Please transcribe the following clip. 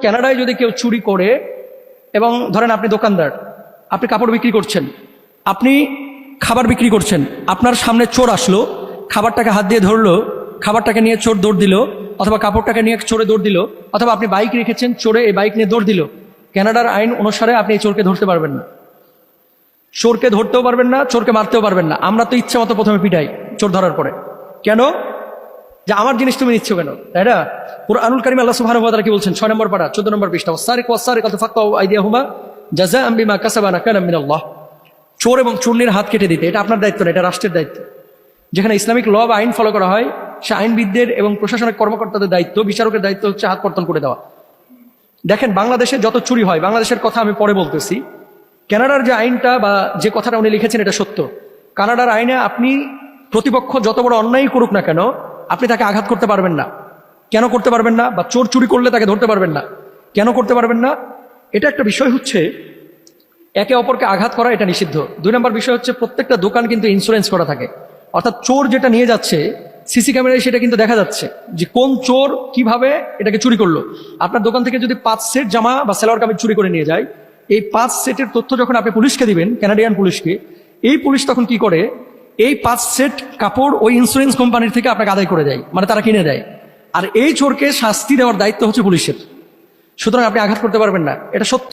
কানাডায় যদি কেউ চুরি করে, এবং ধরেন আপনি দোকানদার, আপনি কাপড় বিক্রি করছেন, আপনি খাবার বিক্রি করছেন, আপনার সামনে চোর আসলো, খাবারটাকে হাত দিয়ে ধরলো, খাবারটাকে নিয়ে চোর দৌড় দিল, অথবা কাপড়টাকে নিয়ে চোরে দৌড় দিল, অথবা আপনি বাইক রেখেছেন, চোরে এই বাইক নিয়ে দৌড় দিল, কানাডার আইন অনুসারে আপনি এই চোরকে ধরতে পারবেন না। চোরকে ধরতেও পারবেন না, চোরকে মারতেও পারবেন না। আমরা তো ইচ্ছা মতো প্রথমে পিটাই চোর ধরার পরে। কেন? যে আমার জিনিস তুমি নিচ্ছ কেন, তাই না? কুরআনুল কারীমে আল্লাহ সুবহানাহু ওয়া তাআলা কি বলছেন? 6 নম্বর পারা 14 নম্বর পৃষ্ঠা, ওয়াসারিকু ওয়াসারিকাতু ফাকতাউ আইদিয়াহুমা জাযাআন বিমা কাসাবা নাকালাম মিনাল্লাহ। চোর এবং চুন্নির হাত কেটে দিতে, এটা আপনার দায়িত্ব না, এটা রাষ্ট্রের দায়িত্ব। যেখানে ইসলামিক ল বা আইন ফলো করা হয়, সে আইনবিদদের এবং প্রশাসনিক কর্মকর্তাদের দায়িত্ব, বিচারকের দায়িত্ব হচ্ছে হাত কর্তন করে দেওয়া। দেখেন বাংলাদেশে যত চুরি হয়, বাংলাদেশের কথা আমি পরে বলতেছি, কানাডার যে আইনটা বা যে কথাটা উনি লিখেছেন এটা সত্য। কানাডার আইনে আপনি প্রতিপক্ষ যত বড় অন্যায় করুক না কেন, আপনি তাকে আঘাত করতে পারবেন না। কেন করতে পারবেন না? বা চোর চুরি করলে তাকে ধরতে পারবেন না, কেন করতে পারবেন না? এটা একটা বিষয় হচ্ছে একে অপরকে আঘাত করা, এটা নিষিদ্ধ। 2 নম্বর বিষয় হচ্ছে প্রত্যেকটা দোকান কিন্তু ইন্স্যুরেন্স করা থাকে, অর্থাৎ চোর যেটা নিয়ে যাচ্ছে সিসি ক্যামেরায় সেটা কিন্তু দেখা যাচ্ছে যে কোন চোর কিভাবে এটাকে চুরি করলো। আপনার দোকান থেকে যদি 5 সেট জামা বা সালোয়ার কামিজ চুরি করে নিয়ে যায়, এই 5 সেটের তথ্য যখন আপনি পুলিশকে দিবেন, কানাডিয়ান পুলিশকে, এই পুলিশ তখন কি করে, এই 5 সেট কাপড় ওই ইন্স্যুরেন্স কোম্পানির থেকে আপনাকে আদায় করে দেয়, মানে তারা কিনে দেয়। আর এই চোরকে শাস্তি দেওয়ার দায়িত্ব হচ্ছে পুলিশের। সুতরাং আপনি আঘাত করতে পারবেন না, এটা সত্য।